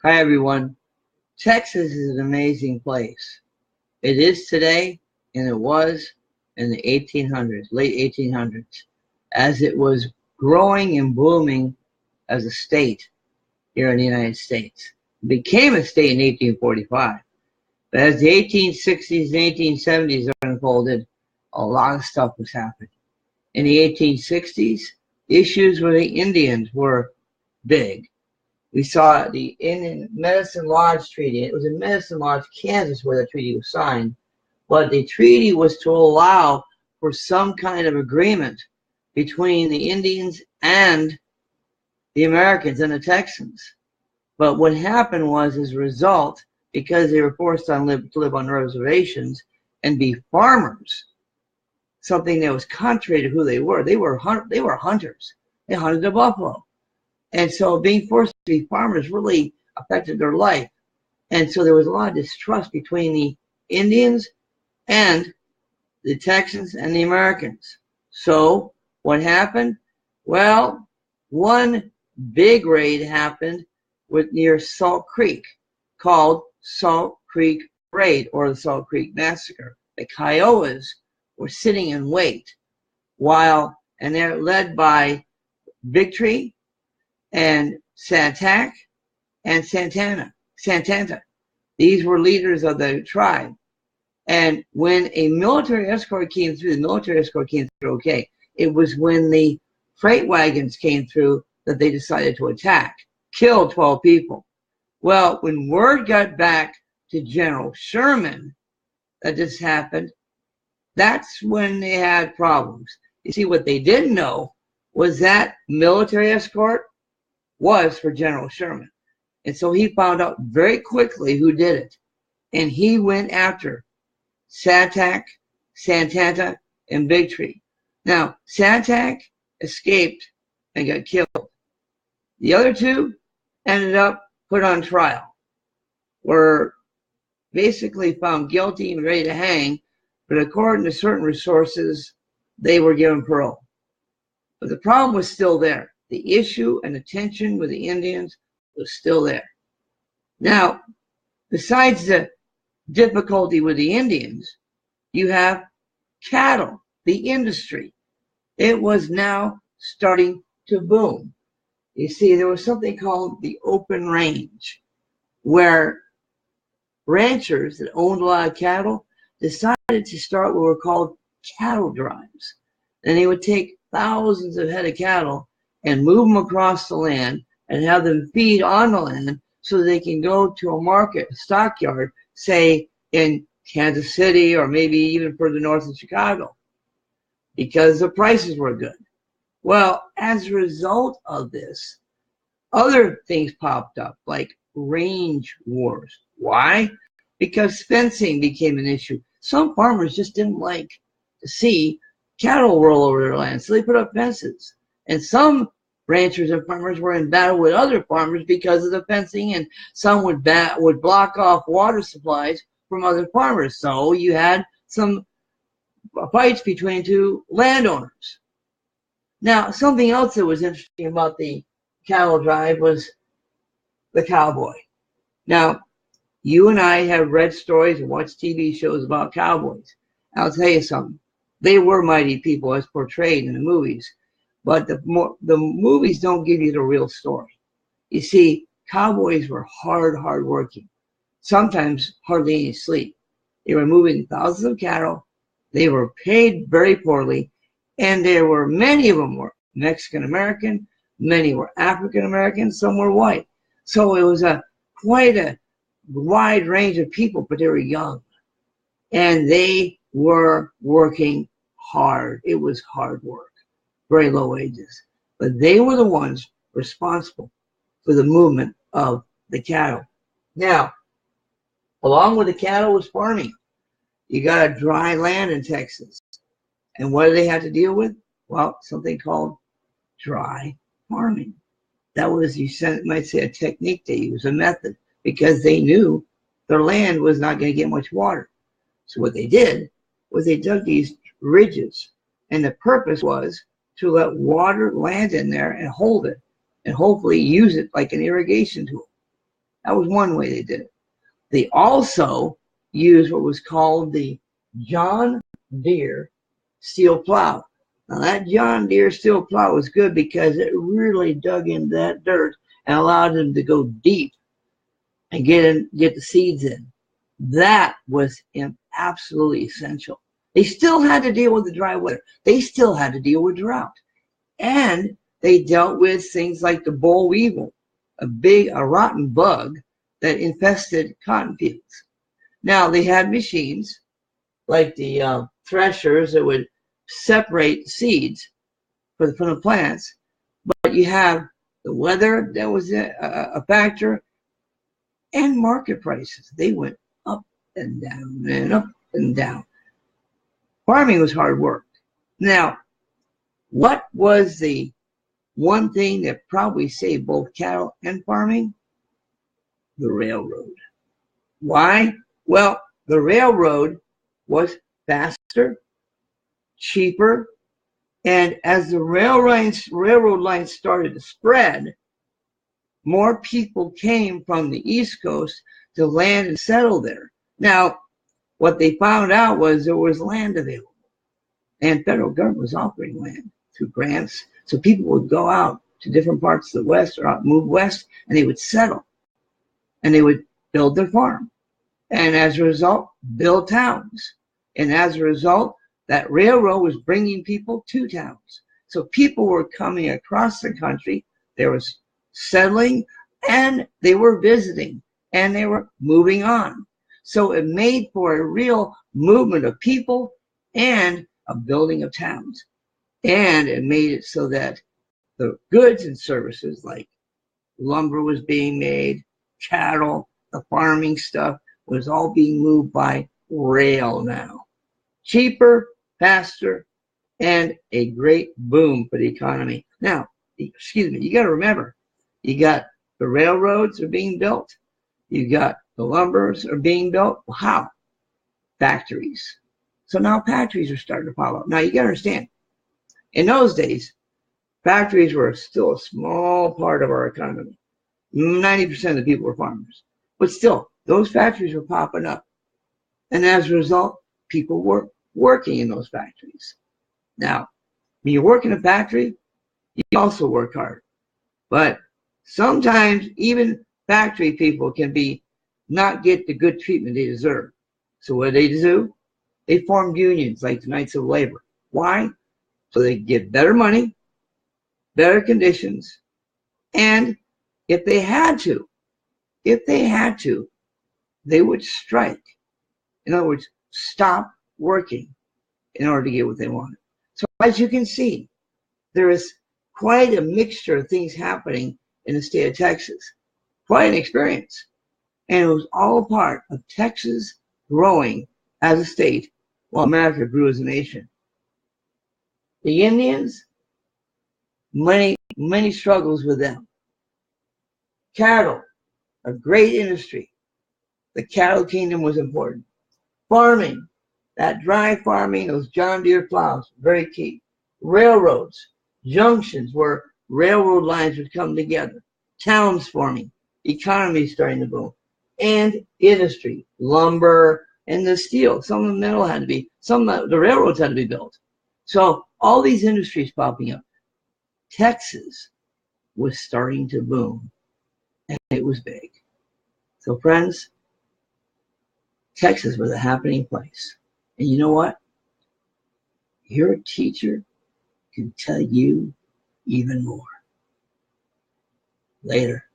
Hi, everyone. Texas is an amazing place. It is today, and it was in the 1800s, late 1800s, as it was growing and blooming as a state here in the United States. It became a state in 1845. But as the 1860s and 1870s unfolded, a lot of stuff was happening. In the 1860s, issues with the Indians were big. We saw the Indian Medicine Lodge Treaty. It was in Medicine Lodge, Kansas, where the treaty was signed. But the treaty was to allow for some kind of agreement between the Indians and the Americans and the Texans. But what happened was, as a result, because they were forced to live on reservations and be farmers, something that was contrary to who they were. They were hunters. They hunted the buffalo. And so being forced to be farmers really affected their life. And so there was a lot of distrust between the Indians and the Texans and the Americans. So what happened? Well, one big raid happened near Salt Creek called Salt Creek Raid, or the Salt Creek Massacre. The Kiowas were sitting in wait and they're led by Victory and Santac and Santanta. These were leaders of the tribe. And when a military escort came through, the military escort came through okay. It was when the freight wagons came through that they decided to attack, killed 12 people. Well, when word got back to General Sherman that this happened, that's when they had problems. You see, what they didn't know was that military escort was for General Sherman. And so he found out very quickly who did it. And he went after Santac, Santanta, and Victory. Now, Santac escaped and got killed. The other two ended up put on trial, were basically found guilty and ready to hang, but according to certain resources, they were given parole. But the problem was still there. The issue and the tension with the Indians was still there. Now, besides the difficulty with the Indians, you have cattle, the industry. It was now starting to boom. You see, there was something called the open range, where ranchers that owned a lot of cattle decided to start what were called cattle drives. And they would take thousands of head of cattle and move them across the land and have them feed on the land so they can go to a market, a stockyard, say in Kansas City or maybe even further north in Chicago, because the prices were good. Well, as a result of this, other things popped up, like range wars. Why? Because fencing became an issue. Some farmers just didn't like to see cattle roll over their land, so they put up fences. And some ranchers and farmers were in battle with other farmers because of the fencing, and some would block off water supplies from other farmers. So you had some fights between two landowners. Now, something else that was interesting about the cattle drive was the cowboy. Now, you and I have read stories and watched TV shows about cowboys. I'll tell you something. They were mighty people as portrayed in the movies, but the movies don't give you the real story. You see, cowboys were hard working, sometimes hardly any sleep. They were moving thousands of cattle. They were paid very poorly, and many of them were Mexican American, many were African American, some were white. So it was quite a wide range of people, but they were young, and they were working hard. It was hard work, very low wages, but they were the ones responsible for the movement of the cattle. Now, along with the cattle was farming. You got a dry land in Texas. And what do they have to deal with? Well, something called dry farming. That was, you might say, a technique they used, a method, because they knew their land was not going to get much water. So what they did was they dug these ridges, and the purpose was to let water land in there and hold it, and hopefully use it like an irrigation tool. That was one way they did it. They also used what was called the John Deere steel plow. Now that John Deere steel plow was good because it really dug into that dirt and allowed them to go deep and get the seeds in. That was absolutely essential. They still had to deal with the dry weather. They still had to deal with drought. And they dealt with things like the boll weevil, a rotten bug that infested cotton fields. Now, they had machines like the threshers that would separate seeds from the plants, but you have the weather that was a factor, and market prices. They went up and down and up and down. Farming was hard work. Now, what was the one thing that probably saved both cattle and farming? The railroad. Why? Well, the railroad was faster, cheaper, and as the railroad lines started to spread, more people came from the East Coast to land and settle there. Now, what they found out was there was land available, and federal government was offering land through grants. So people would go out to different parts of the West or move west, and they would settle, and they would build their farm. And as a result, build towns. And as a result, that railroad was bringing people to towns. So people were coming across the country. There was settling, and they were visiting, and they were moving on. So it made for a real movement of people and a building of towns. And it made it so that the goods and services like lumber was being made, cattle, the farming stuff was all being moved by rail now. Cheaper, faster, and a great boom for the economy. Now, excuse me, you got to remember, you got the railroads are being built, you got the lumbers are being built. Well, how? Factories. So now factories are starting to follow. Now you got to understand, in those days, factories were still a small part of our economy. 90% of the people were farmers. But still, those factories were popping up. And as a result, people were working in those factories. Now, when you work in a factory, you also work hard. But sometimes even factory people can not get the good treatment they deserve. So what do? They formed unions like the Knights of Labor. Why? So they get better money, better conditions, and if they had to, they would strike. In other words, stop working in order to get what they wanted. So as you can see, there is quite a mixture of things happening in the state of Texas. Quite an experience. And it was all a part of Texas growing as a state while America grew as a nation. The Indians, many struggles with them. Cattle, a great industry. The cattle kingdom was important. Farming, that dry farming, those John Deere plows, very key. Railroads, junctions where railroad lines would come together. Towns forming, economy starting to boom. And industry, lumber, and the steel. Some of the metal had to be, the railroads had to be built. So all these industries popping up. Texas was starting to boom, and it was big. So friends, Texas was a happening place. And you know what? Your teacher can tell you even more. Later.